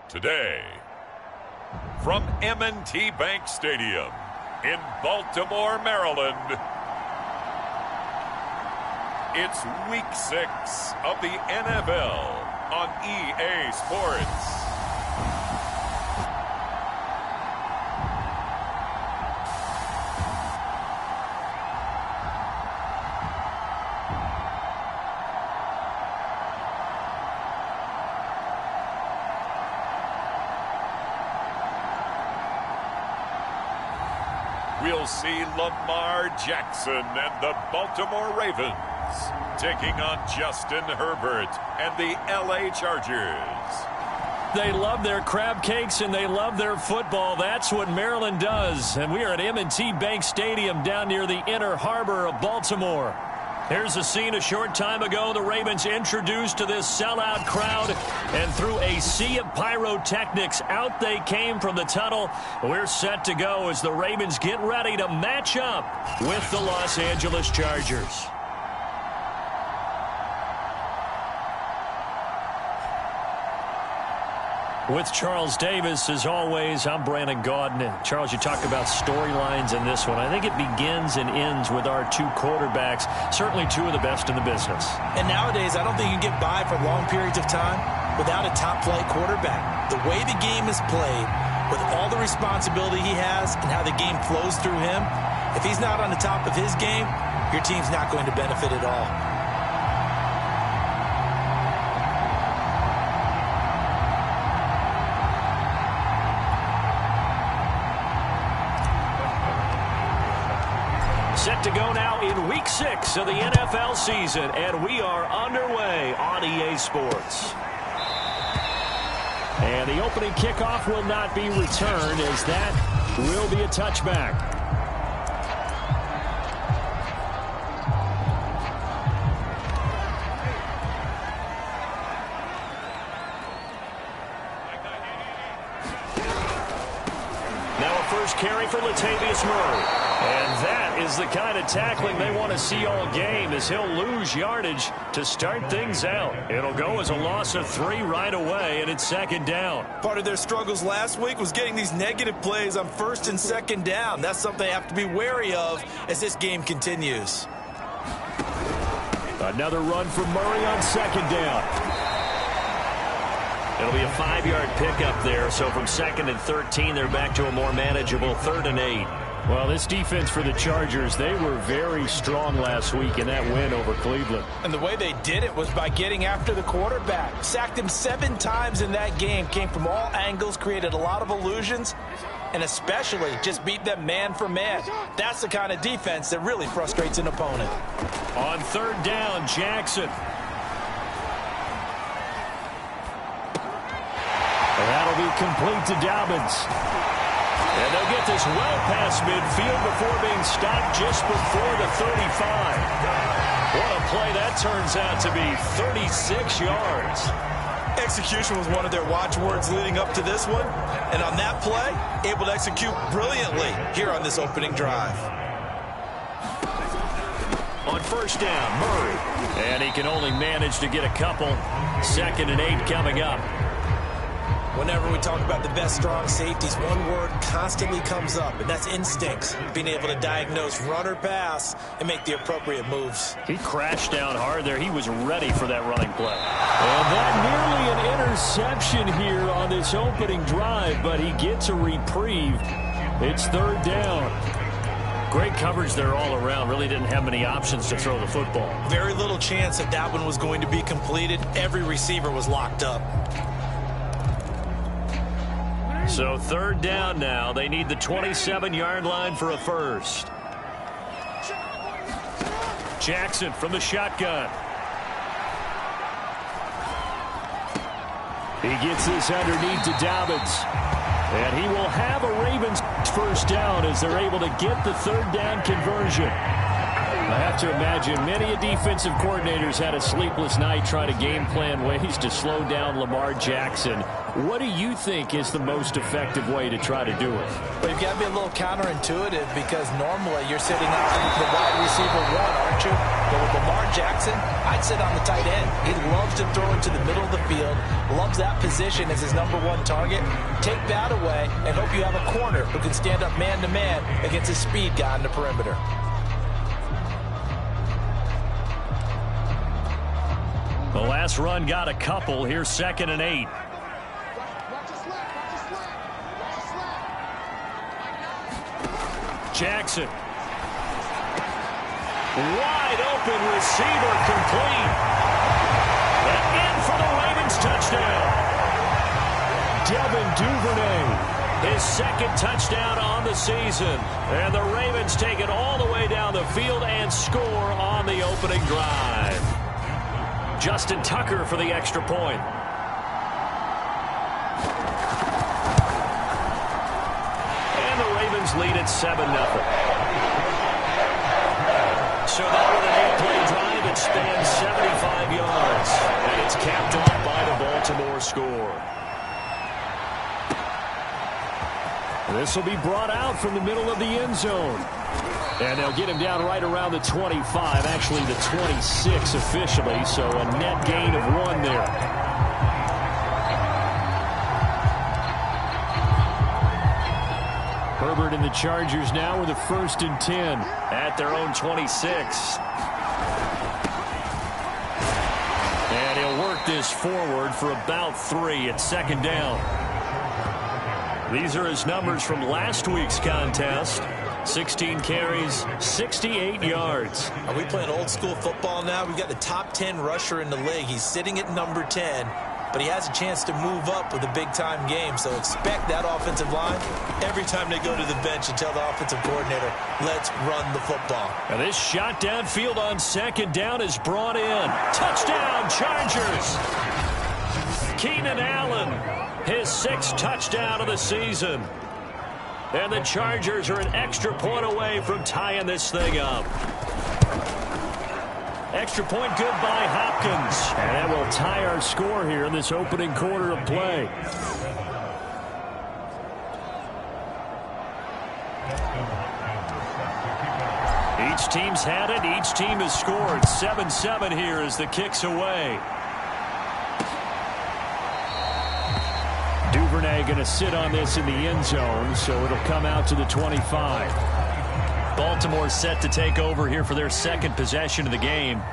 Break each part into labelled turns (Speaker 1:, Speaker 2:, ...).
Speaker 1: Today, from M&T Bank Stadium in Baltimore, Maryland, it's Week 6 of the NFL on EA Sports. We'll see Lamar Jackson and the Baltimore Ravens taking on Justin Herbert and the LA Chargers.
Speaker 2: They love their crab cakes and they love their football. That's what Maryland does. And we are at M&T Bank Stadium down near the inner harbor of Baltimore. Here's a scene a short time ago. The Ravens introduced to this sellout crowd, and through a sea of pyrotechnics, out they came from the tunnel. We're set to go as the Ravens get ready to match up with the Los Angeles Chargers. With Charles Davis, as always, I'm Brandon Gaudin. And Charles, you talk about storylines in this one. I think it begins and ends with our two quarterbacks, certainly two of the best in the business.
Speaker 3: And nowadays, I don't think you can get by for long periods of time without a top-flight quarterback. The way the game is played, with all the responsibility he has and how the game flows through him, if he's not on the top of his game, your team's not going to benefit at all.
Speaker 2: Set to go now in Week 6 of the NFL season, and we are underway on EA Sports. And the opening kickoff will not be returned, as that will be a touchback. Now a first carry for Latavius Murray. And that is the kind of tackling they want to see all game, as he'll lose yardage to start things out. It'll go as a loss of 3 right away, and it's second down.
Speaker 3: Part of their struggles last week was getting these negative plays on first and second down. That's something they have to be wary of as this game continues.
Speaker 2: Another run for Murray on second down. It'll be a 5-yard pickup there, so from 2nd and 13, they're back to a more manageable 3rd and 8. Well, this defense for the Chargers, they were very strong last week in that win over Cleveland.
Speaker 3: And the way they did it was by getting after the quarterback. Sacked him 7 times in that game. Came from all angles, created a lot of illusions, and especially just beat them man for man. That's the kind of defense that really frustrates an opponent.
Speaker 2: On 3rd down, Jackson. And that'll be complete to Dobbins. And they'll get this well past midfield before being stopped just before the 35. What a play that turns out to be, 36 yards.
Speaker 3: Execution was one of their watchwords leading up to this one. And on that play, able to execute brilliantly here on this opening drive.
Speaker 2: On 1st down, Murray. And he can only manage to get a couple. 2nd and 8 coming up.
Speaker 3: Whenever we talk about the best strong safeties, one word constantly comes up, and that's instincts. Being able to diagnose run or pass and make the appropriate moves.
Speaker 2: He crashed down hard there. He was ready for that running play. And that nearly an interception here on this opening drive, but he gets a reprieve. It's 3rd down. Great coverage there all around. Really didn't have many options to throw the football.
Speaker 3: Very little chance that that one was going to be completed. Every receiver was locked up.
Speaker 2: So 3rd down now. They need the 27-yard line for a first. Jackson from the shotgun. He gets this underneath to Dobbins. And he will have a Ravens first down as they're able to get the 3rd down conversion. I have to imagine many defensive coordinators had a sleepless night trying to game plan ways to slow down Lamar Jackson. What do you think is the most effective way to try to do it?
Speaker 3: But you've got to be a little counterintuitive because normally you're sitting on the wide receiver one, aren't you? But with Lamar Jackson, I'd sit on the tight end. He loves to throw it to the middle of the field, loves that position as his #1 target. Take that away and hope you have a corner who can stand up man-to-man against a speed guy on the perimeter.
Speaker 2: The last run got a couple. Here's 2nd and 8. Jackson. Wide open receiver complete. And in for the Ravens touchdown. Devin Duvernay. His 2nd touchdown on the season. And the Ravens take it all the way down the field and score on the opening drive. Justin Tucker for the extra point. And the Ravens lead at 7-0. So that with an 8-play drive, it spans 75 yards. And it's capped off by the Baltimore score. This will be brought out from the middle of the end zone. And they'll get him down right around the 25, actually the 26 officially, so a net gain of 1 there. Herbert and the Chargers now with a 1st and 10 at their own 26. And he'll work this forward for about 3 at 2nd down. These are his numbers from last week's contest. 16 carries, 68 yards.
Speaker 3: Are we playing old school football now? We've got the top 10 rusher in the league. He's sitting at number 10, but he has a chance to move up with a big-time game. So expect that offensive line every time they go to the bench and tell the offensive coordinator, let's run the football.
Speaker 2: Now this shot downfield on 2nd down is brought in. Touchdown, Chargers! Keenan Allen, his 6th touchdown of the season. And the Chargers are an extra point away from tying this thing up. Extra point good by Hopkins. And that will tie our score here in this opening quarter of play. Each team's had it. Each team has scored. 7-7 here as the kick's away. Duvernay going to sit on this in the end zone, so it'll come out to the 25. Baltimore set to take over here for their 2nd possession of the game.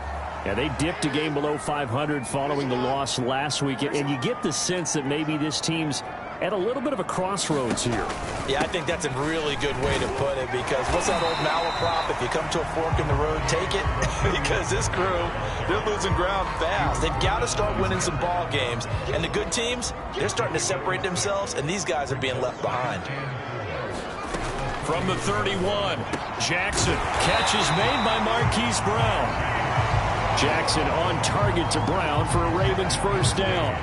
Speaker 2: Yeah, they dipped a game below 500 following the loss last week, and you get the sense that maybe this team's at a little bit of a crossroads here.
Speaker 3: Yeah, I think that's a really good way to put it because what's that old malaprop? If you come to a fork in the road, take it. Because this crew, they're losing ground fast. They've got to start winning some ball games. And the good teams, they're starting to separate themselves, and these guys are being left behind.
Speaker 2: From the 31, Jackson. Catch is made by Marquise Brown. Jackson on target to Brown for a Ravens 1st down.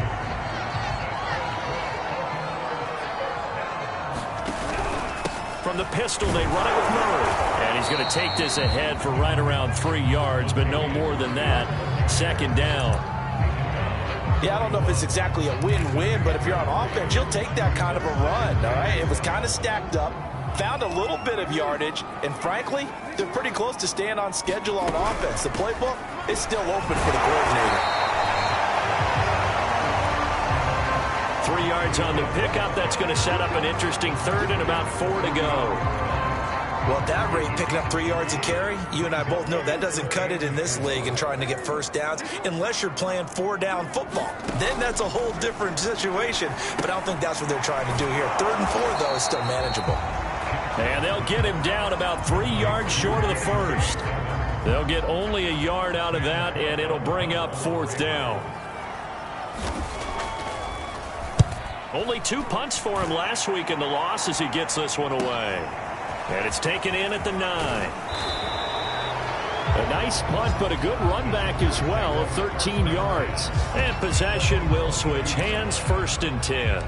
Speaker 2: From the pistol, they run it with Murray. And he's going to take this ahead for right around 3 yards, but no more than that. 2nd down.
Speaker 3: Yeah, I don't know if it's exactly a win-win, but if you're on offense, you'll take that kind of a run, all right? It was kind of stacked up, found a little bit of yardage, and frankly, they're pretty close to staying on schedule on offense. The playbook is still open for the coordinator.
Speaker 2: 3 yards on the pickup. That's going to set up an interesting 3rd and about 4 to go.
Speaker 3: Well, at that rate, picking up 3 yards a carry, you and I both know that doesn't cut it in this league and trying to get 1st downs unless you're playing 4-down football. Then that's a whole different situation, but I don't think that's what they're trying to do here. 3rd and 4, though, is still manageable.
Speaker 2: And they'll get him down about 3 yards short of the 1st. They'll get only a yard out of that, and it'll bring up 4th down. Only 2 punts for him last week in the loss as he gets this one away. And it's taken in at the 9. A nice punt, but a good run back as well of 13 yards. And possession will switch hands, 1st and 10.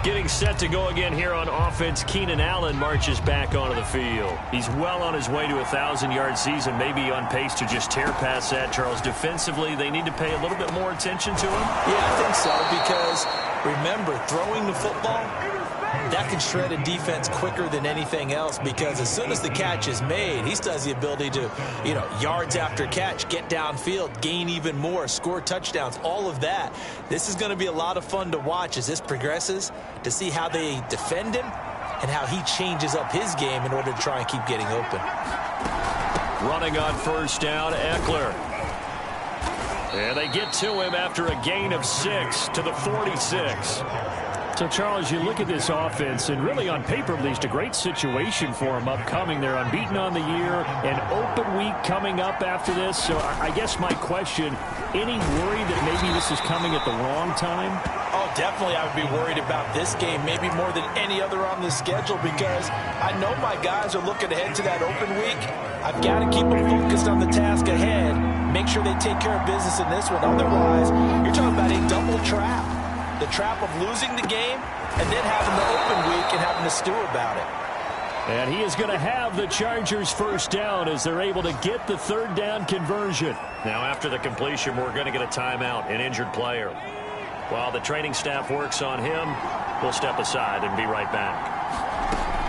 Speaker 2: Getting set to go again here on offense, Keenan Allen marches back onto the field. He's well on his way to a 1,000-yard season, maybe on pace to just tear past that, Charles. Defensively, they need to pay a little bit more attention to him?
Speaker 3: Yeah, I think so, because remember, throwing the football, that can shred a defense quicker than anything else, because as soon as the catch is made, he still has the ability to, yards after catch, get downfield, gain even more, score touchdowns, all of that. This is going to be a lot of fun to watch as this progresses, to see how they defend him and how he changes up his game in order to try and keep getting open.
Speaker 2: Running on first down, Eckler. And they get to him after a gain of 6 to the 46.
Speaker 4: So, Charles, you look at this offense, and really on paper, at least, a great situation for them upcoming. They're unbeaten on the year, an open week coming up after this. So I guess my question, any worry that maybe this is coming at the wrong time?
Speaker 3: Oh, definitely I would be worried about this game, maybe more than any other on the schedule, because I know my guys are looking ahead to that open week. I've got to keep them focused on the task ahead, make sure they take care of business in this one. Otherwise, you're talking about a double trap. The trap of losing the game and then having the open week and having to stew about it.
Speaker 4: And he is going to have the Chargers first down as they're able to get the third down conversion.
Speaker 2: Now after the completion, we're going to get a timeout, an injured player. While the training staff works on him, we'll step aside and be right back.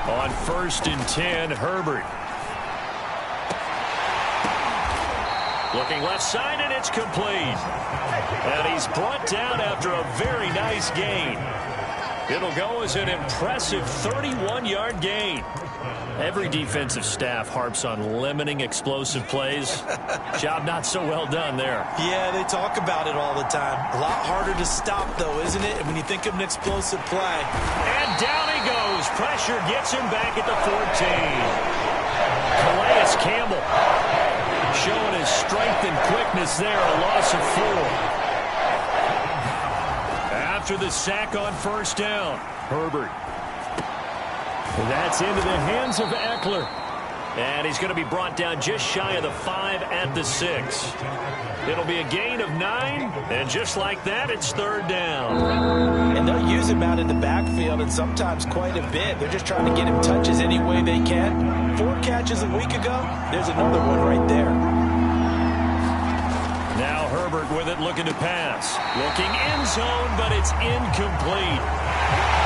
Speaker 2: On 1st and 10, Herbert. Looking left side, and it's complete. And he's brought down after a very nice gain. It'll go as an impressive 31-yard gain. Every defensive staff harps on limiting explosive plays. Job not so well done there.
Speaker 3: Yeah, they talk about it all the time. A lot harder to stop, though, isn't it, when you think of an explosive play?
Speaker 2: And down he goes. Pressure gets him back at the 14. Calais Campbell showing his strength and quickness there, a loss of 4. After the sack on first down, Herbert.
Speaker 4: That's into the hands of Eckler.
Speaker 2: And he's going to be brought down just shy of the 5 at the 6. It'll be a gain of 9, and just like that, it's third down.
Speaker 3: And they'll use him out in the backfield, and sometimes quite a bit. They're just trying to get him touches any way they can. 4 catches a week ago, there's another one right there.
Speaker 2: Now Herbert with it, looking to pass. Looking end zone, but it's incomplete.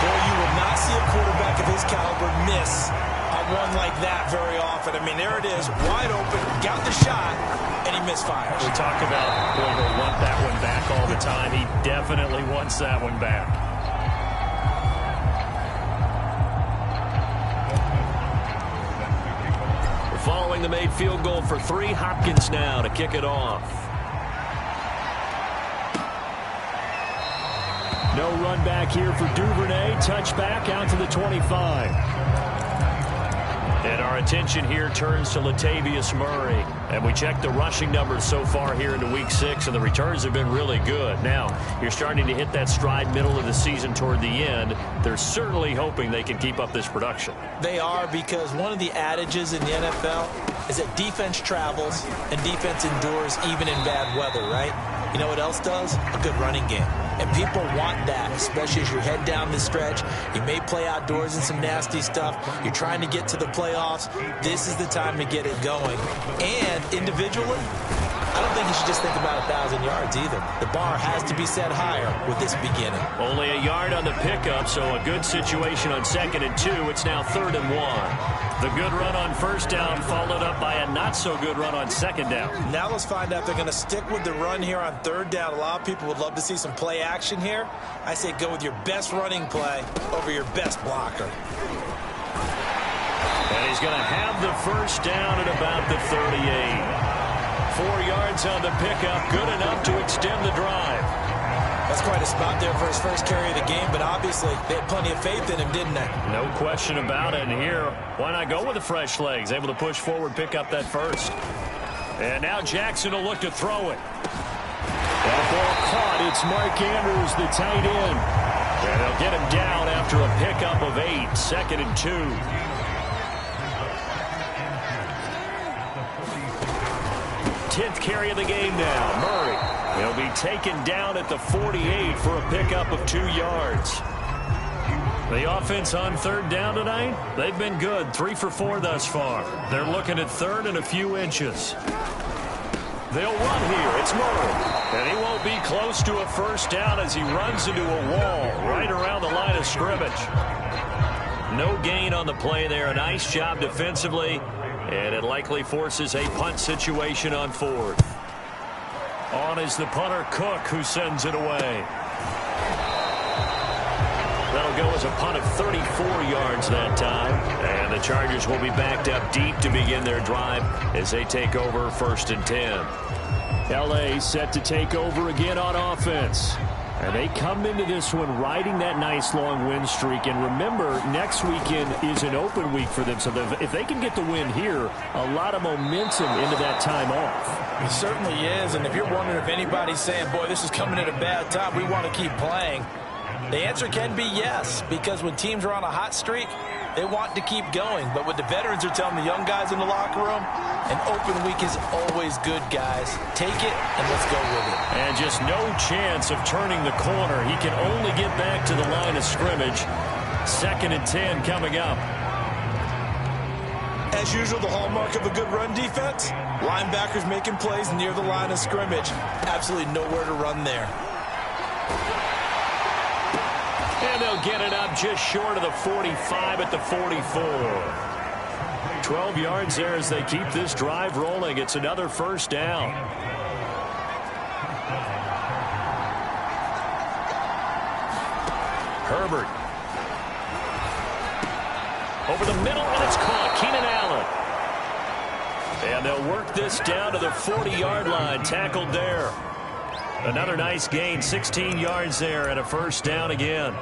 Speaker 3: Boy, you will not see a quarterback of his caliber miss on one like that very often. I mean, there it is, wide open, got the shot, and he misfires.
Speaker 2: We talk about, boy, he'll want that one back all the time. He definitely wants that one back. We're following the made field goal for 3. Hopkins now to kick it off.
Speaker 4: No run back here for Duvernay. Touchback out to the 25.
Speaker 2: And our attention here turns to Latavius Murray. And we check the rushing numbers so far here into week 6, and the returns have been really good. Now, you're starting to hit that stride middle of the season toward the end. They're certainly hoping they can keep up this production.
Speaker 3: They are, because one of the adages in the NFL is that defense travels and defense endures even in bad weather, right? You know what else does? A good running game. And people want that, especially as you head down the stretch. You may play outdoors in some nasty stuff. You're trying to get to the playoffs. This is the time to get it going. And individually, I don't think you should just think about 1,000 yards either. The bar has to be set higher with this beginning.
Speaker 2: Only a yard on the pickup, so a good situation on 2nd and 2. It's now 3rd and 1. The good run on first down followed up by a not-so-good run on 2nd down.
Speaker 3: Now let's find out if they're going to stick with the run here on 3rd down. A lot of people would love to see some play action here. I say go with your best running play over your best blocker.
Speaker 2: And he's going to have the first down at about the 38. 4 yards on the pickup, good enough to extend the drive.
Speaker 3: That's quite a spot there for his first carry of the game, but obviously they had plenty of faith in him, didn't they?
Speaker 2: No question about it. And here, why not go with the fresh legs? Able to push forward, pick up that first. And now Jackson will look to throw it.
Speaker 4: That ball caught. It's Mark Andrews, the tight end.
Speaker 2: And they'll get him down after a pickup of 8. 2nd and 2. 10th carry of the game now. Murray. He'll be taken down at the 48 for a pickup of 2 yards. The offense on third down tonight, they've been good. 3 for 4 thus far. They're looking at third and a few inches. They'll run here. It's Murray. And he won't be close to a first down as he runs into a wall right around the line of scrimmage. No gain on the play there. A nice job defensively. And it likely forces a punt situation on fourth. On is the punter, Cook, who sends it away. That'll go as a punt of 34 yards that time. And the Chargers will be backed up deep to begin their drive as they take over 1st and 10.
Speaker 4: L.A. set to take over again on offense. And they come into this one riding that nice long win streak. And remember, next weekend is an open week for them. So if they can get the win here, a lot of momentum into that time off.
Speaker 3: It certainly is. And if you're wondering if anybody's saying, boy, this is coming at a bad time, we want to keep playing, the answer can be yes. Because when teams are on a hot streak, they want to keep going. But what the veterans are telling the young guys in the locker room, an open week is always good, guys. Take it and let's go with it.
Speaker 2: And just no chance of turning the corner. He can only get back to the line of scrimmage. 2nd and 10 coming up.
Speaker 3: As usual, the hallmark of a good run defense, linebackers making plays near the line of scrimmage. Absolutely nowhere to run there.
Speaker 2: And they'll get it up just short of the 45 at the 44. 12 yards there as they keep this drive rolling. It's another first down. Herbert. Over the middle, and it's caught. Keenan Allen. And they'll work this down to the 40-yard line. Tackled there. Another nice gain, 16 yards there, and a first down again.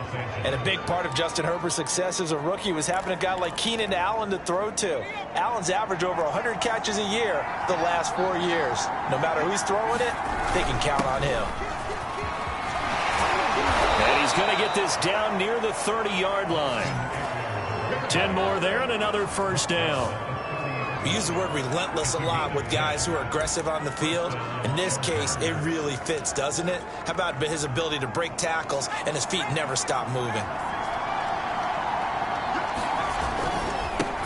Speaker 3: And a big part of Justin Herbert's success as a rookie was having a guy like Keenan Allen to throw to. Allen's averaged over 100 catches a year the last 4 years. No matter who's throwing it, they can count on him.
Speaker 2: And he's going to get this down near the 30-yard line. 10 more there and another first down.
Speaker 3: We use the word relentless a lot with guys who are aggressive on the field. In this case, it really fits, doesn't it? How about his ability to break tackles and his feet never stop moving?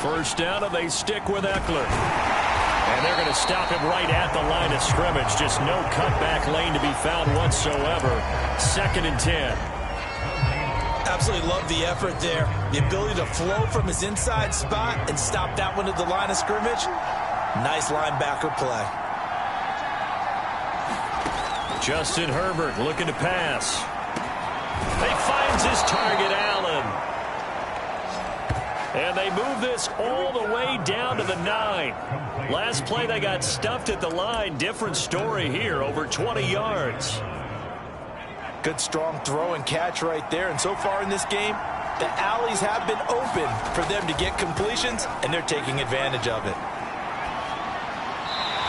Speaker 2: First down, and they stick with Eckler. And they're going to stop him right at the line of scrimmage. Just no cutback lane to be found whatsoever. 2nd and 10.
Speaker 3: Absolutely love the effort there. The ability to flow from his inside spot and stop that one at the line of scrimmage. Nice linebacker play.
Speaker 2: Justin Herbert looking to pass. He finds his target, Allen. And they move this all the way down to the 9. Last play they got stuffed at the line. Different story here, over 20 yards.
Speaker 3: Good strong throw and catch right there. And so far in this game, the alleys have been open for them to get completions, and they're taking advantage of it.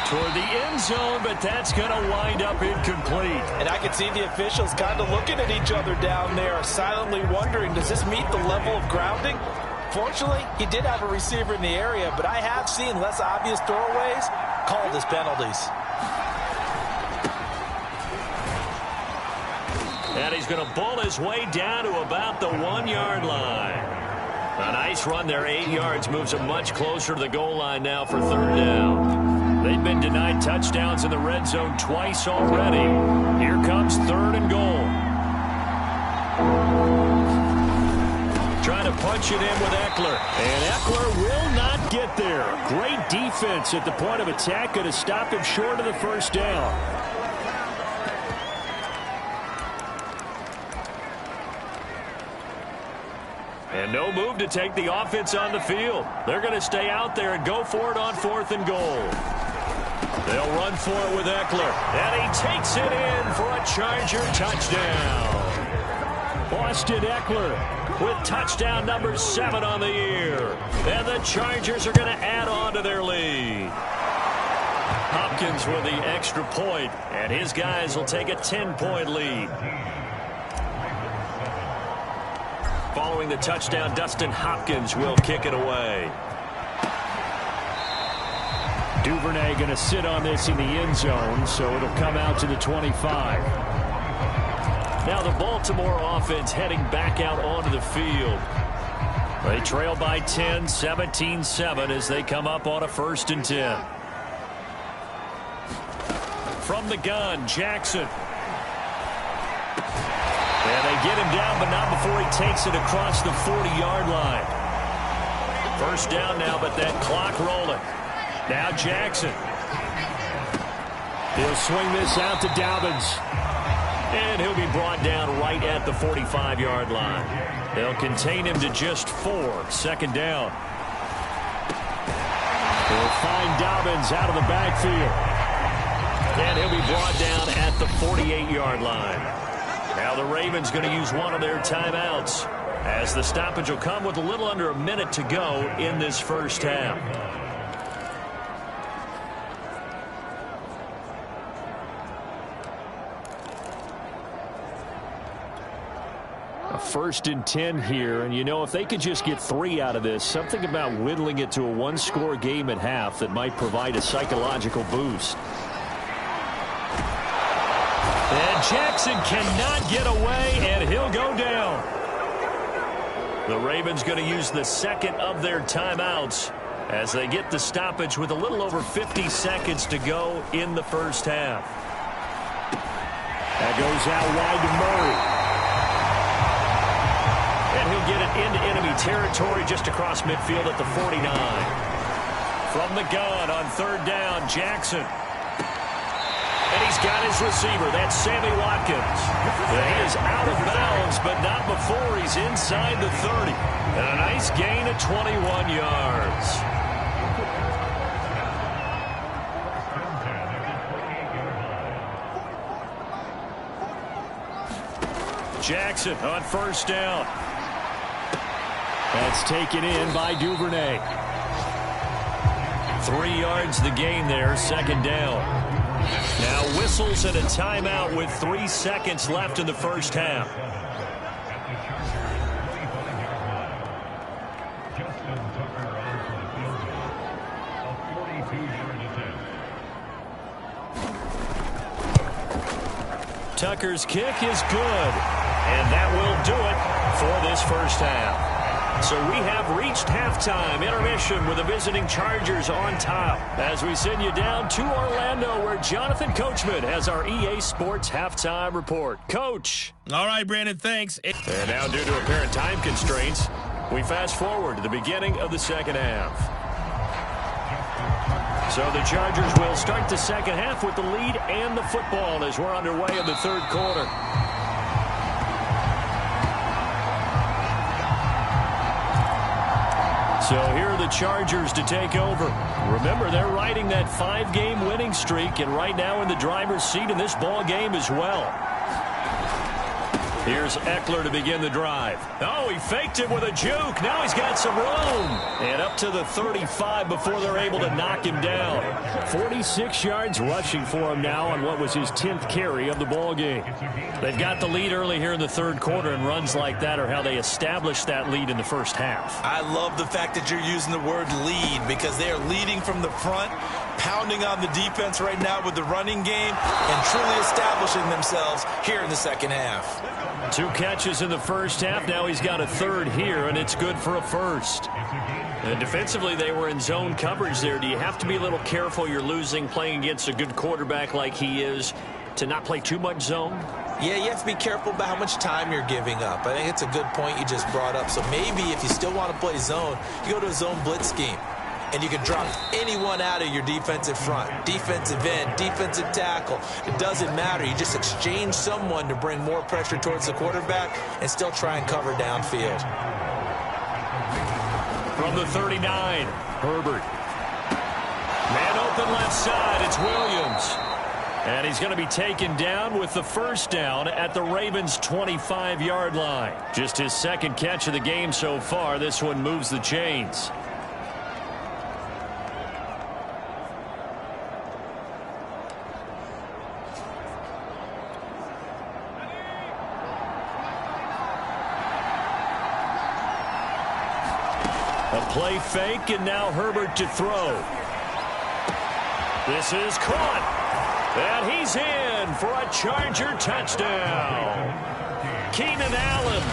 Speaker 2: Toward the end zone, but that's going to wind up incomplete.
Speaker 3: And I can see the officials kind of looking at each other down there, silently wondering, does this meet the level of grounding? Fortunately, he did have a receiver in the area, but I have seen less obvious throwaways called as penalties.
Speaker 2: And he's going to bull his way down to about the 1-yard line. A nice run there, 8 yards, moves him much closer to the goal line now for third down. They've been denied touchdowns in the red zone twice already. Here comes 3rd and goal. Trying to punch it in with Eckler. And Eckler will not get there. Great defense at the point of attack. Going to stop him short of the first down. And no move to take the offense on the field. They're going to stay out there and go for it on 4th and goal. They'll run for it with Eckler. And he takes it in for a Charger touchdown. Austin Eckler with touchdown number 7 on the year. And the Chargers are going to add on to their lead. Hopkins with the extra point, and his guys will take a 10-point lead. Following the touchdown, Dustin Hopkins will kick it away.
Speaker 4: Duvernay going to sit on this in the end zone, so it'll come out to the 25.
Speaker 2: Now the Baltimore offense heading back out onto the field. They trail by 10, 17-7 as they come up on a 1st and 10. From the gun, Jackson. And they get him down, but not before he takes it across the 40-yard line. 1st down now, but that clock rolling. Now Jackson.
Speaker 4: He'll swing this out to Dobbins.
Speaker 2: And he'll be brought down right at the 45-yard line. They'll contain him to just 4. 2nd down.
Speaker 4: They'll find Dobbins out of the backfield.
Speaker 2: And he'll be brought down at the 48-yard line. Now the Ravens going to use one of their timeouts, as the stoppage will come with a little under a minute to go in this 1st half.
Speaker 4: A 1st and 10 here, and you know, if they could just get 3 out of this, something about whittling it to a 1-score game at half that might provide a psychological boost.
Speaker 2: And Jackson cannot get away, and he'll go down. The Ravens going to use the 2nd of their timeouts as they get the stoppage with a little over 50 seconds to go in the 1st half.
Speaker 4: That goes out wide to Murray.
Speaker 2: And he'll get it into enemy territory just across midfield at the 49. From the gun on 3rd down, Jackson. And he's got his receiver. That's Sammy Watkins. And he is out of bounds, but not before he's inside the 30. And a nice gain of 21 yards. Jackson on 1st down.
Speaker 4: That's taken in by Duvernay.
Speaker 2: 3 yards the gain there, 2nd down. Now whistles and a timeout with 3 seconds left in the 1st half. Tucker's kick is good, and that will do it for this 1st half. So we have reached halftime intermission with the visiting Chargers on top as we send you down to Orlando, where Jonathan Coachman has our EA Sports halftime report. Coach.
Speaker 5: All right, Brandon, thanks.
Speaker 2: And now, due to apparent time constraints, we fast forward to the beginning of the 2nd half. So the Chargers will start the 2nd half with the lead and the football as we're underway in the 3rd quarter. So here are the Chargers to take over. Remember, they're riding that 5-game winning streak, and right now in the driver's seat in this ball game as well. Here's Eckler to begin the drive. Oh, he faked it with a juke. Now he's got some room. And up to the 35 before they're able to knock him down.
Speaker 4: 46 yards rushing for him now on what was his 10th carry of the ball game.
Speaker 2: They've got the lead early here in the 3rd quarter, and runs like that are how they established that lead in the 1st half.
Speaker 3: I love the fact that you're using the word lead, because they are leading from the front, pounding on the defense right now with the running game, and truly establishing themselves here in the 2nd half.
Speaker 2: 2 catches in the 1st half. Now he's got a 3rd here, and it's good for a 1st. And defensively, they were in zone coverage there. Do you have to be a little careful? You're losing playing against a good quarterback like he is, to not play too much zone?
Speaker 3: Yeah, you have to be careful about how much time you're giving up. I think it's a good point you just brought up. So maybe if you still want to play zone, you go to a zone blitz scheme. And you can drop anyone out of your defensive front, defensive end, defensive tackle. It doesn't matter. You just exchange someone to bring more pressure towards the quarterback and still try and cover downfield.
Speaker 2: From the 39, Herbert. Man open left side, it's Williams. And he's going to be taken down with the 1st down at the Ravens' 25-yard line. Just his 2nd catch of the game so far. This one moves the chains. A play fake, and now Herbert to throw. This is caught. And he's in for a Charger touchdown. Keenan Allen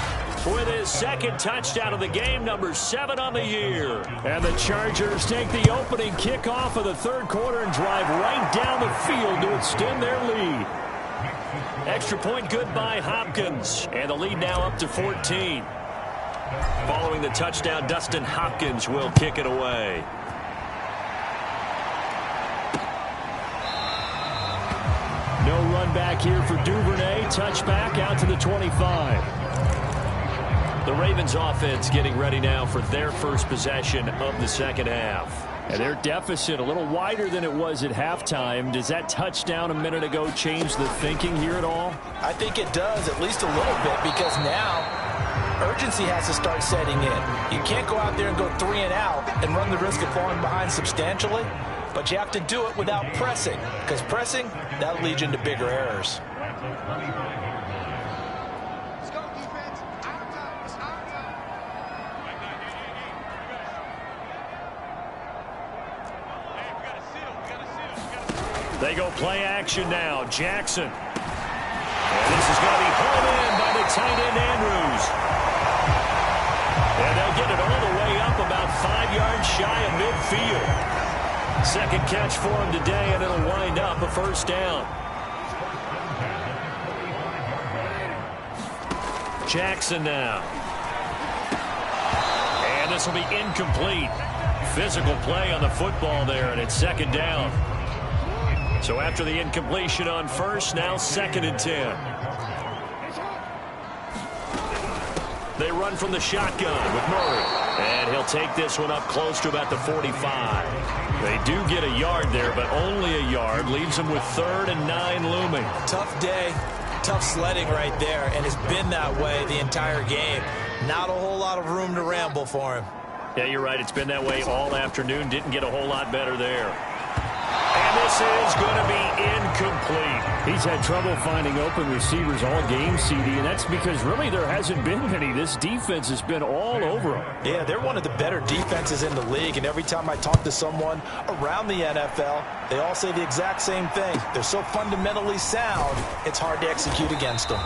Speaker 2: with his second touchdown of the game, number 7 on the year.
Speaker 4: And the Chargers take the opening kickoff of the third quarter and drive right down the field to extend their lead.
Speaker 2: Extra point good by Hopkins. And the lead now up to 14. Following the touchdown, Dustin Hopkins will kick it away.
Speaker 4: No run back here for Duvernay. Touchback out to the 25.
Speaker 2: The Ravens offense getting ready now for their first possession of the second half.
Speaker 4: And their deficit a little wider than it was at halftime. Does that touchdown a minute ago change the thinking here at all?
Speaker 3: I think it does, at least a little bit, because now urgency has to start setting in. You can't go out there and go 3 and out and run the risk of falling behind substantially, but you have to do it without pressing, because pressing, that'll lead you into bigger errors.
Speaker 2: They go play action now. Jackson. And this is going to be hauled in by the tight end Andrews. And they'll get it all the way up about 5 yards shy of midfield. Second catch for him today, and it'll wind up a first down. Jackson now. And this will be incomplete. Physical play on the football there, and it's second down. So after the incompletion on first, now 2nd and 10. They run from the shotgun with Murray. And he'll take this one up close to about the 45. They do get a yard there, but only a yard. Leaves them with 3rd and 9 looming.
Speaker 3: Tough day, tough sledding right there, and it's been that way the entire game. Not a whole lot of room to ramble for him.
Speaker 2: Yeah, you're right. It's been that way all afternoon. Didn't get a whole lot better there. And this is going to be incomplete.
Speaker 4: He's had trouble finding open receivers all game, CD, and that's because really there hasn't been many. This defense has been all over them.
Speaker 3: Yeah, they're one of the better defenses in the league, and every time I talk to someone around the NFL, they all say the exact same thing. They're so fundamentally sound, it's hard to execute against them.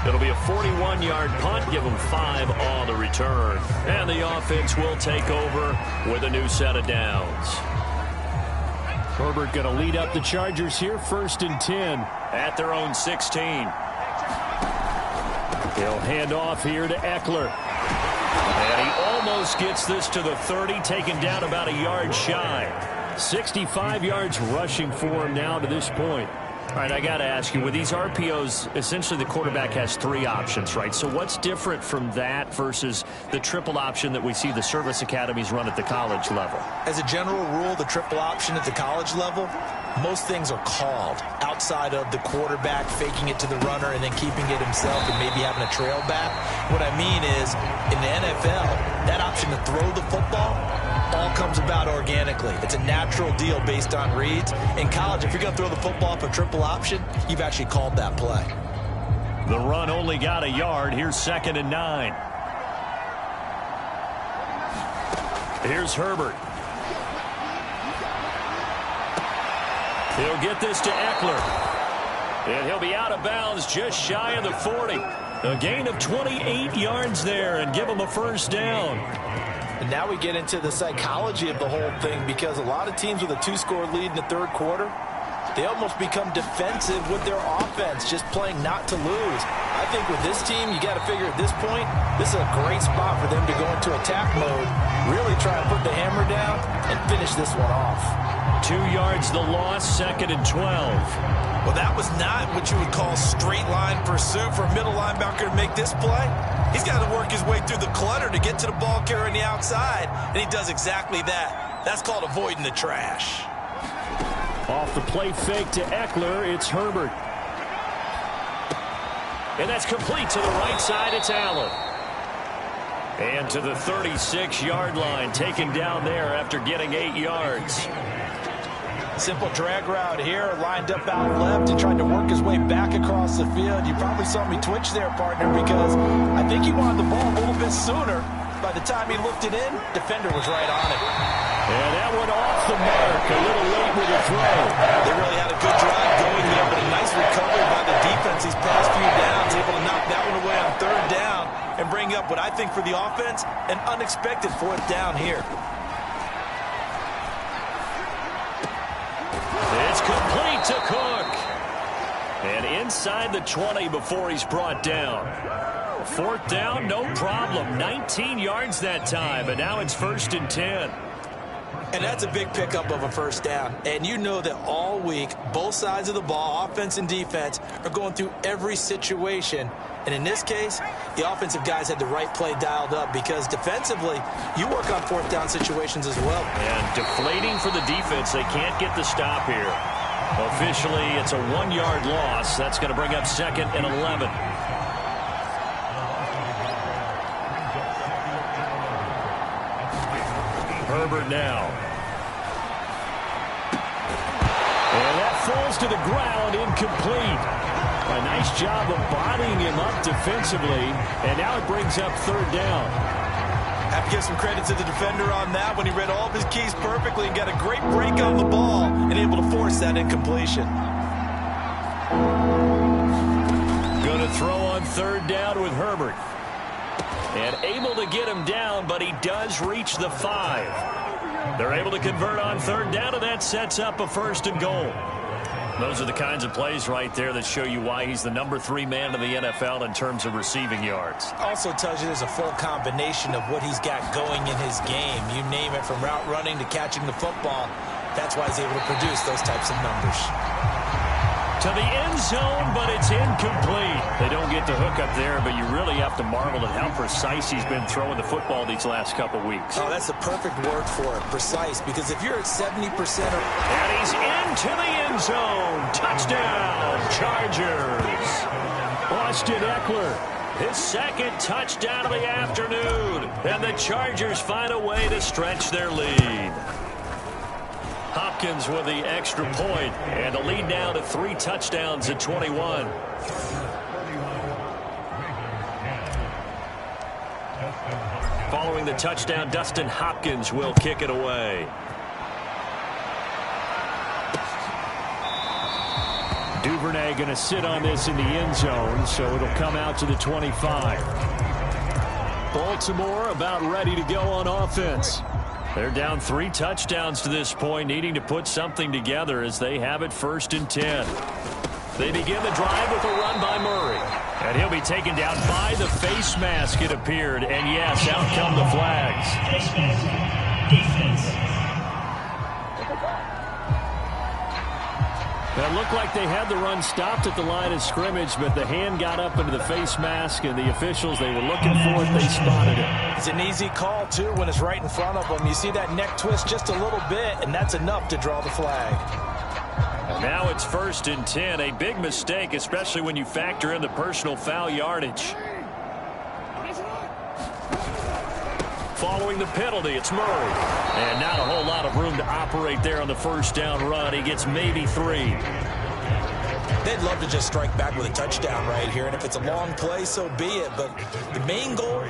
Speaker 2: It'll be a 41-yard punt. Give them 5 on the return. And the offense will take over with a new set of downs.
Speaker 4: Herbert going to lead up the Chargers here, 1st and 10.
Speaker 2: At their own 16.
Speaker 4: He'll hand off here to Eckler.
Speaker 2: And he almost gets this to the 30, taken down about a yard shy.
Speaker 4: 65 yards rushing for him now to this point.
Speaker 2: All right, I got to ask you, with these RPOs, essentially the quarterback has 3 options, right? So what's different from that versus the triple option that we see the service academies run at the college level?
Speaker 3: As a general rule, the triple option at the college level, most things are called outside of the quarterback faking it to the runner and then keeping it himself and maybe having a trail back. What I mean is, in the NFL, that option to throw the football all comes about organically. It's a natural deal based on reads. In college, if you're going to throw the football up a triple option, you've actually called that play.
Speaker 2: The run only got a yard. Here's 2nd and 9. Here's Herbert. He'll get this to Eckler. And he'll be out of bounds just shy of the 40. A gain of 28 yards there and give him a first down.
Speaker 3: And now we get into the psychology of the whole thing, because a lot of teams with a 2-score lead in the third quarter, they almost become defensive with their offense, just playing not to lose. I think with this team, you got to figure at this point, this is a great spot for them to go into attack mode, really try and put the hammer down and finish this one off.
Speaker 2: 2 yards the loss, 2nd and 12.
Speaker 3: Well, that was not what you would call straight line pursuit for a middle linebacker to make this play. He's got to work his way through the clutter to get to the ball carrier on the outside, and he does exactly that. That's called avoiding the trash.
Speaker 4: Off the play fake to Eckler, it's Herbert.
Speaker 2: And that's complete to the right side. It's Allen. And to the 36-yard line, taken down there after getting 8 yards.
Speaker 3: Simple drag route here, lined up out left and tried to work his way back across the field. You probably saw me twitch there, partner, because I think he wanted the ball a little bit sooner. By the time he looked it in, defender was right on it.
Speaker 2: And that one off the mark, a little late with the throw.
Speaker 3: They really had a good drive going there, but a nice Nice recovery by the defense these past few downs, able to knock that one away on third down and bring up what I think for the offense, an unexpected fourth down here.
Speaker 2: It's complete to Cook. And inside the 20 before he's brought down. Fourth down, no problem. 19 yards that time, and now it's 1st and 10.
Speaker 3: And that's a big pickup of a first down. And you know that all week, both sides of the ball, offense and defense, are going through every situation. And in this case, the offensive guys had the right play dialed up because defensively, you work on fourth down situations as well.
Speaker 2: And deflating for the defense. They can't get the stop here. Officially, it's a 1-yard loss. That's going to bring up 2nd and 11. Herbert now. And that falls to the ground, incomplete. A nice job of bodying him up defensively, and now it brings up 3rd down.
Speaker 3: Have to give some credit to the defender on that when he read all of his keys perfectly and got a great break on the ball and able to force that incompletion.
Speaker 2: Going to throw on 3rd down with Herbert. And able to get him down, but he does reach the 5. They're able to convert on 3rd down, and that sets up a 1st and goal. Those are the kinds of plays right there that show you why he's the number 3 man in the NFL in terms of receiving yards.
Speaker 3: Also tells you there's a full combination of what he's got going in his game. You name it, from route running to catching the football. That's why he's able to produce those types of numbers.
Speaker 2: To the end zone, but it's incomplete. They don't get the hook up there, but you really have to marvel at how precise he's been throwing the football these last couple weeks.
Speaker 3: Oh, that's the perfect word for it, precise, because if you're at 70% or...
Speaker 2: And he's into the end zone. Touchdown, Chargers. Austin Eckler, his 2nd touchdown of the afternoon. And the Chargers find a way to stretch their lead. Hopkins with the extra point, and the lead now to 3 touchdowns at 21. Following the touchdown, Dustin Hopkins will kick it away.
Speaker 4: Duvernay going to sit on this in the end zone, so it'll come out to the 25. Baltimore about ready to go on offense. They're down 3 touchdowns to this point, needing to put something together as they have it 1st and 10. They begin the drive with a run by Murray. And he'll be taken down by the face mask, it appeared. And yes, out come the flags.
Speaker 5: Face mask. Defense.
Speaker 4: It looked like they had the run stopped at the line of scrimmage, but the hand got up into the face mask, and the officials, they were looking for it. They spotted it.
Speaker 3: It's an easy call, too, when it's right in front of them. You see that neck twist just a little bit, and that's enough to draw the flag.
Speaker 2: And now it's 1st and 10. A big mistake, especially when you factor in the personal foul yardage. Following the penalty, it's Murray. And not a whole lot of room to operate there on the 1st down run. He gets maybe 3.
Speaker 3: They'd love to just strike back with a touchdown right here, and if it's a long play, so be it. But the main goal,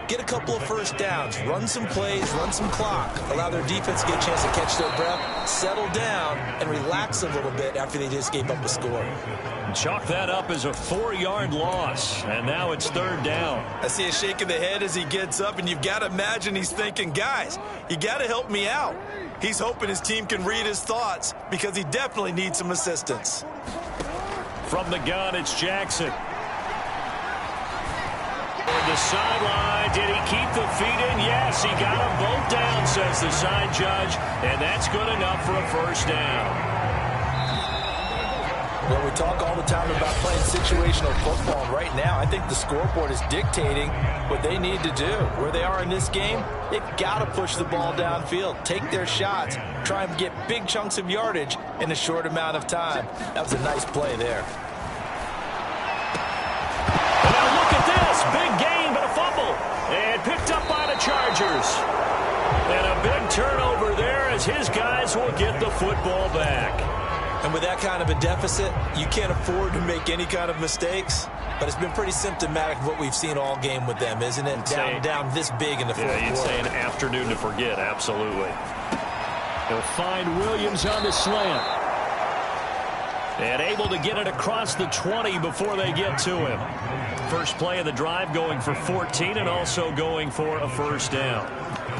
Speaker 3: get a couple of 1st downs, run some plays, run some clock, allow their defense to get a chance to catch their breath, settle down, and relax a little bit after they just gave up a score.
Speaker 2: Chalk that up as a 4-yard loss, and now it's 3rd down.
Speaker 3: I see a shake of the head as he gets up, and you've got to imagine he's thinking, guys, you got to help me out. He's hoping his team can read his thoughts because he definitely needs some assistance.
Speaker 2: From the gun, it's Jackson. On the sideline, did he keep the feet in? Yes, he got them both down, says the side judge, and that's good enough for a 1st down.
Speaker 3: Well, we talk all the time about playing situational football, and right now I think the scoreboard is dictating what they need to do. Where they are in this game, they've got to push the ball downfield, take their shots, try and get big chunks of yardage in a short amount of time. That was a nice play there.
Speaker 2: And now look at this. Big gain, but a fumble. And picked up by the Chargers. And a big turnover there as his guys will get the football back.
Speaker 3: And with that kind of a deficit, you can't afford to make any kind of mistakes. But it's been pretty symptomatic of what we've seen all game with them, isn't it? Down this big in the fourth quarter.
Speaker 2: Yeah, you'd say an afternoon to forget, absolutely.
Speaker 4: They'll find Williams on the slant.
Speaker 2: And able to get it across the 20 before they get to him. First play of the drive going for 14 and also going for a first down.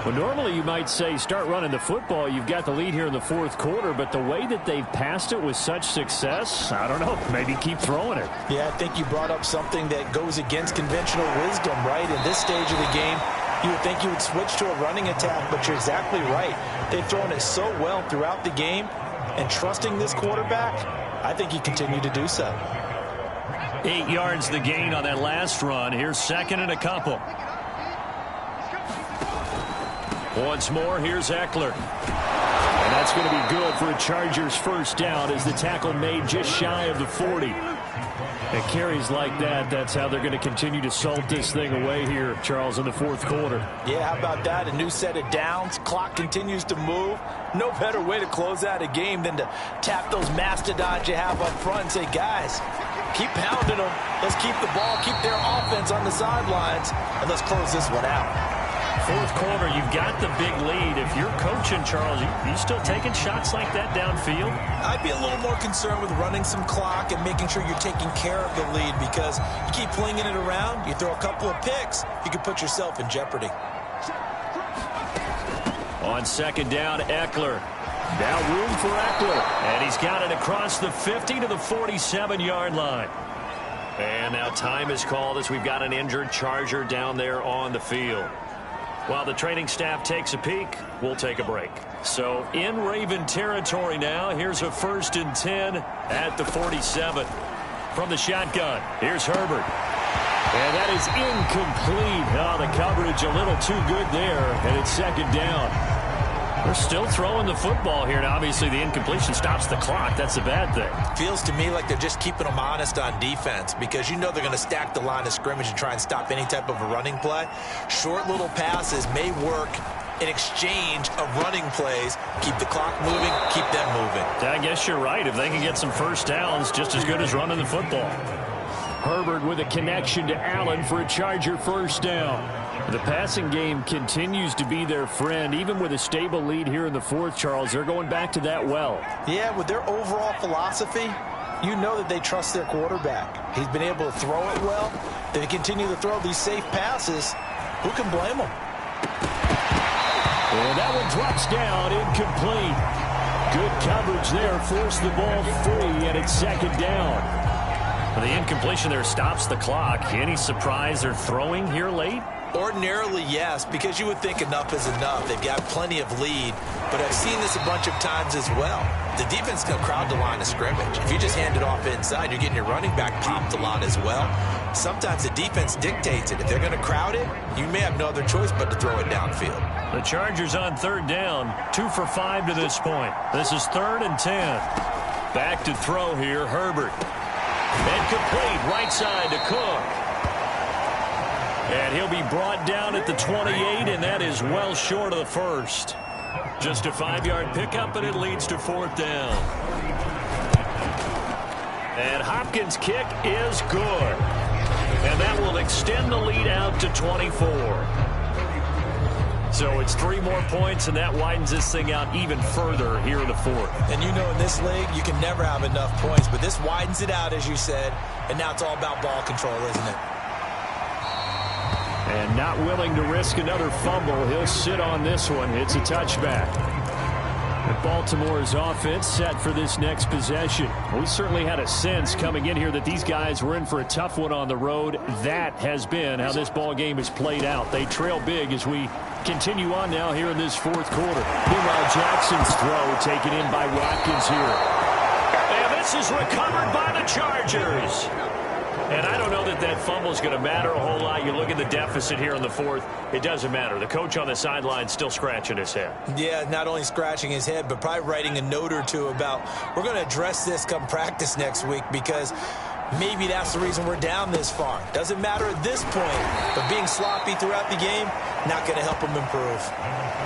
Speaker 4: Well, normally you might say start running the football. You've got the lead here in the fourth quarter, but the way that they've passed it with such success, I don't know, maybe keep throwing it.
Speaker 3: Yeah, I think you brought up something that goes against conventional wisdom, right? In this stage of the game, you would think you would switch to a running attack, but you're exactly right. They've thrown it so well throughout the game, and trusting this quarterback, I think he continued to do so.
Speaker 2: 8 yards the gain on that last run. Here's second and a couple. Once more, here's Eckler.
Speaker 4: And that's going to be good for a Chargers first down as the tackle made just shy of the 40. And carries like that, that's how they're going to continue to salt this thing away here, Charles, in the fourth quarter.
Speaker 3: Yeah, how about that? A new set of downs. Clock continues to move. No better way to close out a game than to tap those mastodons you have up front and say, guys, keep pounding them. Let's keep the ball, keep their offense on the sidelines, and let's close this one out.
Speaker 2: Fourth quarter, you've got the big lead. If you're coaching, Charles, you still taking shots like that downfield?
Speaker 3: I'd be a little more concerned with running some clock and making sure you're taking care of the lead, because you keep flinging it around, you throw a couple of picks, you can put yourself in jeopardy.
Speaker 2: On second down, Eckler. Now room for Eckler. And he's got it across the 50 to the 47-yard line. And now time is called as we've got an injured Charger down there on the field. While the training staff takes a peek, we'll take a break. So in Raven territory now, here's a 1st and 10 at the 47. From the shotgun, here's Herbert. And that is incomplete. Oh, the coverage a little too good there, and it's second down. They're still throwing the football here, and obviously the incompletion stops the clock. That's a bad thing.
Speaker 3: Feels to me like they're just keeping them honest on defense, because you know they're going to stack the line of scrimmage and try and stop any type of a running play. Short little passes may work in exchange of running plays. Keep the clock moving, keep them moving.
Speaker 2: I guess you're right. If they can get some first downs, just as good as running the football.
Speaker 4: Herbert with a connection to Allen for a Charger first down. The passing game continues to be their friend. Even with a stable lead here in the fourth, Charles, they're going back to that well.
Speaker 3: Yeah, with their overall philosophy, you know that they trust their quarterback. He's been able to throw it well. They continue to throw these safe passes. Who can blame them?
Speaker 4: And that one drops down, incomplete. Good coverage there, forced the ball free, and it's second down.
Speaker 2: The incompletion there stops the clock. Any surprise they're throwing here late?
Speaker 3: Ordinarily, yes, because you would think enough is enough. They've got plenty of lead, but I've seen this a bunch of times as well. The defense can crowd the line of scrimmage. If you just hand it off inside, you're getting your running back popped a lot as well. Sometimes the defense dictates it. If they're going to crowd it, you may have no other choice but to throw it downfield.
Speaker 2: The Chargers on third down, 2 for 5 to this point. This is 3rd and 10. Back to throw here, Herbert. And complete, right side to Cook. And he'll be brought down at the 28, and that is well short of the first. Just a 5-yard pickup, and it leads to 4th down. And Hopkins' kick is good. And that will extend the lead out to 24. So it's 3 more points, and that widens this thing out even further here in the fourth.
Speaker 3: And you know in this league, you can never have enough points, but this widens it out, as you said, and now it's all about ball control, isn't it?
Speaker 4: And not willing to risk another fumble. He'll sit on this one. It's a touchback. And Baltimore's offense set for this next possession. We certainly had a sense coming in here that these guys were in for a tough one on the road. That has been how this ball game has played out. They trail big as we continue on now here in this fourth quarter. Meanwhile, Jackson's throw taken in by Watkins here.
Speaker 2: And this is recovered by the Chargers. And I don't know that that fumble is going to matter a whole lot. You look at the deficit here in the fourth, it doesn't matter. The coach on the sideline still scratching his head.
Speaker 3: Yeah, not only scratching his head, but probably writing a note or two about, we're going to address this come practice next week, because maybe that's the reason we're down this far. Doesn't matter at this point, but being sloppy throughout the game, not going to help him improve.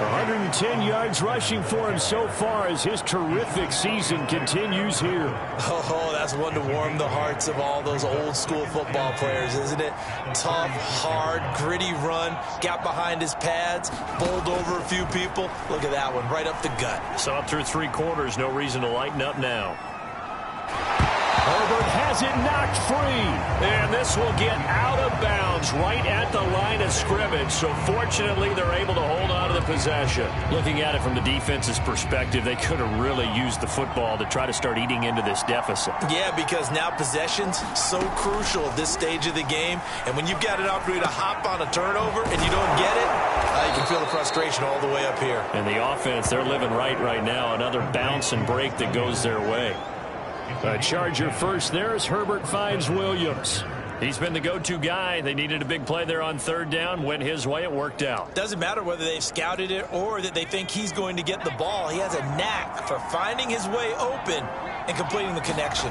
Speaker 4: 110 yards rushing for him so far as his terrific season continues here.
Speaker 3: Oh, that's one to warm the hearts of all those old school football players, isn't it? Tough, hard, gritty run, got behind his pads, bowled over a few people. Look at that one, right up the gut.
Speaker 2: So up through 3 quarters, no reason to lighten up now.
Speaker 4: Herbert has it knocked free.
Speaker 2: And this will get out of bounds right at the line of scrimmage. So fortunately, they're able to hold on to the possession. Looking at it from the defense's perspective, they could have really used the football to try to start eating into this deficit.
Speaker 3: Yeah, because now possession's so crucial at this stage of the game. And when you've got an opportunity to hop on a turnover and you don't get it, you can feel the frustration all the way up here.
Speaker 2: And the offense, they're living right now. Another bounce and break that goes their way.
Speaker 4: A Charger first there as Herbert finds Williams.
Speaker 2: He's been the go-to guy. They needed a big play there on third down. Went his way. It worked out.
Speaker 3: Doesn't matter whether they've scouted it or that they think he's going to get the ball. He has a knack for finding his way open and completing the connection.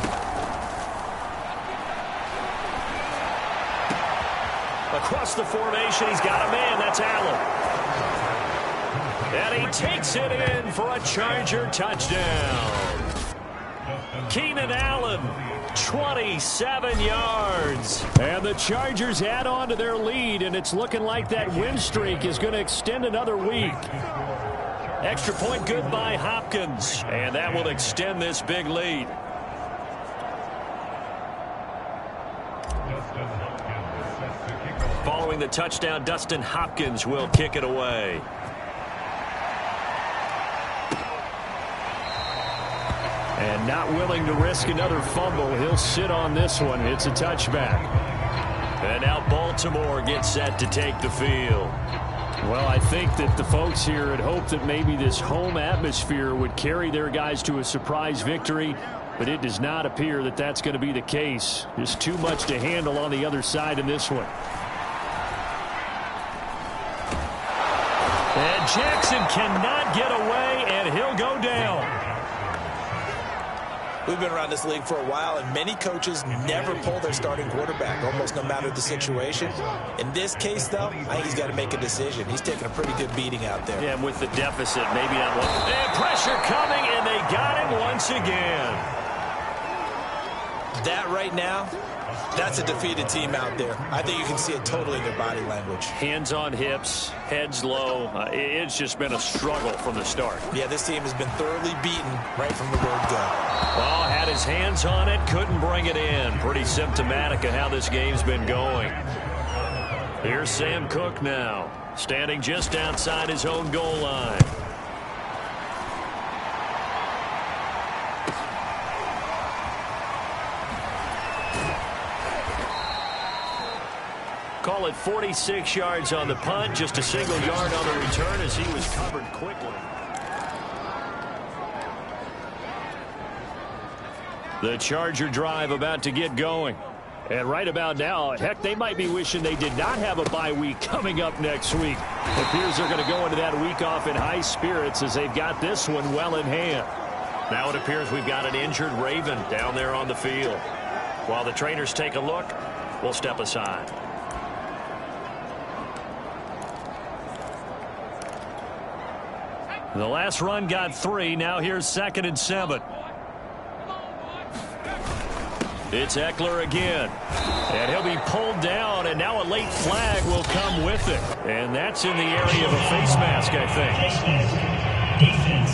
Speaker 2: Across the formation, he's got a man. That's Allen. And he takes it in for a Charger touchdown. Keenan Allen, 27 yards.
Speaker 4: And the Chargers add on to their lead, and it's looking like that win streak is going to extend another week.
Speaker 2: Extra point good by Hopkins, and that will extend this big lead. Following the touchdown, Dustin Hopkins will kick it away.
Speaker 4: And not willing to risk another fumble. He'll sit on this one. It's a touchback.
Speaker 2: And now Baltimore gets set to take the field.
Speaker 4: Well, I think that the folks here had hoped that maybe this home atmosphere would carry their guys to a surprise victory, but it does not appear that that's going to be the case. There's too much to handle on the other side in this one.
Speaker 2: And Jackson cannot get away, and he'll go down.
Speaker 3: We've been around this league for a while, and many coaches never pull their starting quarterback, almost no matter the situation. In this case, though, I think he's got to make a decision. He's taking a pretty good beating out there.
Speaker 2: Yeah, and with the deficit, maybe not one. And pressure coming, and they got him once again.
Speaker 3: That right now, that's a defeated team out there. I think you can see it totally in their body language.
Speaker 2: Hands on hips, heads low. It's just been a struggle from the start.
Speaker 3: Yeah, this team has been thoroughly beaten right from the word go.
Speaker 2: Oh, had his hands on it, couldn't bring it in. Pretty symptomatic of how this game's been going. Here's Sam Cook now, standing just outside his own goal line. Call it 46 yards on the punt, just a single yard on the return as he was covered quickly. The Charger drive about to get going.
Speaker 4: And right about now, heck, they might be wishing they did not have a bye week coming up next week. It appears they're going to go into that week off in high spirits as they've got this one well in hand.
Speaker 2: Now it appears we've got an injured Raven down there on the field. While the trainers take a look, we'll step aside. The last run got 3. Now here's 2nd and 7. It's Eckler again. And he'll be pulled down, and now a late flag will come with it. And that's in the area of a face mask, I think.
Speaker 5: Defense.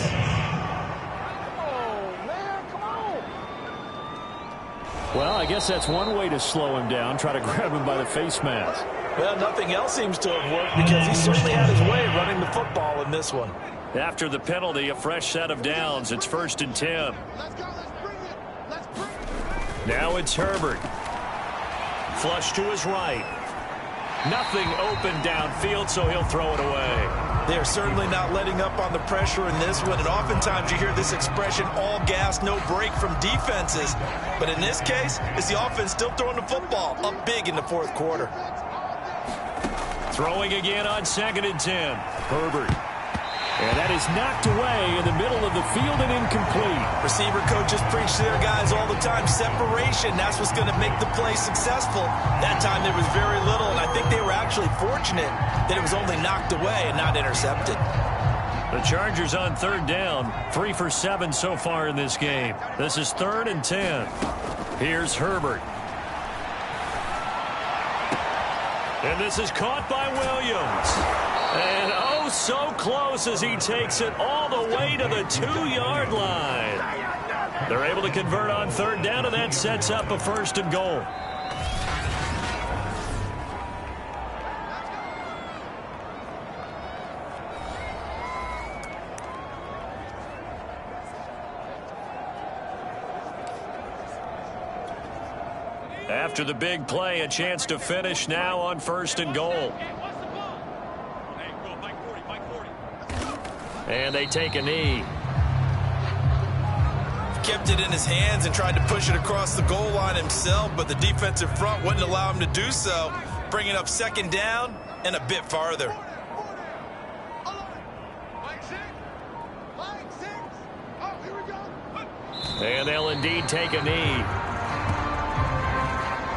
Speaker 4: Well, I guess that's one way to slow him down, try to grab him by the face mask.
Speaker 3: Well, nothing else seems to have worked because he certainly had his way running the football in this one.
Speaker 2: After the penalty, a fresh set of downs. It's 1st and 10. Now it's Herbert. Flush to his right. Nothing open downfield, so he'll throw it away.
Speaker 3: They're certainly not letting up on the pressure in this one, and oftentimes you hear this expression, all gas, no break from defenses. But in this case, it's the offense still throwing the football up big in the 4th quarter.
Speaker 2: Throwing again on 2nd and 10.
Speaker 4: Herbert. And that is knocked away in the middle of the field and incomplete.
Speaker 3: Receiver coaches preach to their guys all the time. Separation, that's what's going to make the play successful. That time there was very little, and I think they were actually fortunate that it was only knocked away and not intercepted.
Speaker 2: The Chargers on 3rd down. 3 for 7 so far in this game. This is 3rd and 10. Here's Herbert. And this is caught by Williams. And oh, so close as he takes it all the way to the 2-yard line. They're able to convert on third down, and that sets up a 1st and goal. After the big play, a chance to finish now on 1st and goal. And they take a knee.
Speaker 3: Kept it in his hands and tried to push it across the goal line himself, but the defensive front wouldn't allow him to do so, bringing up 2nd down and a bit farther.
Speaker 2: And they'll indeed take a knee.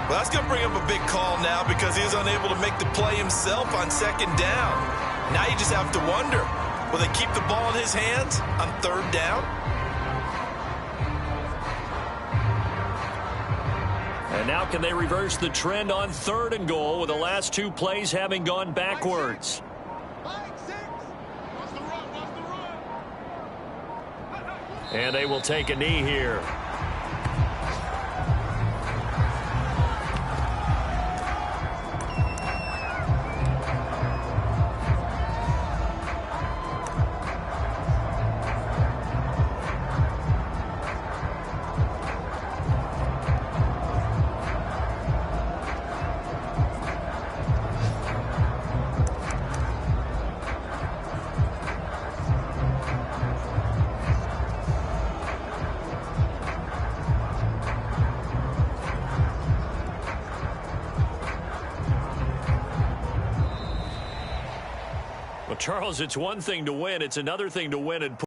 Speaker 3: Well, that's going to bring up a big call now because he was unable to make the play himself on 2nd down. Now you just have to wonder, will they keep the ball in his hands on 3rd down?
Speaker 2: And now can they reverse the trend on 3rd and goal with the last 2 plays having gone backwards? And they will take a knee here. Well, Charles, it's one thing to win. It's another thing to win and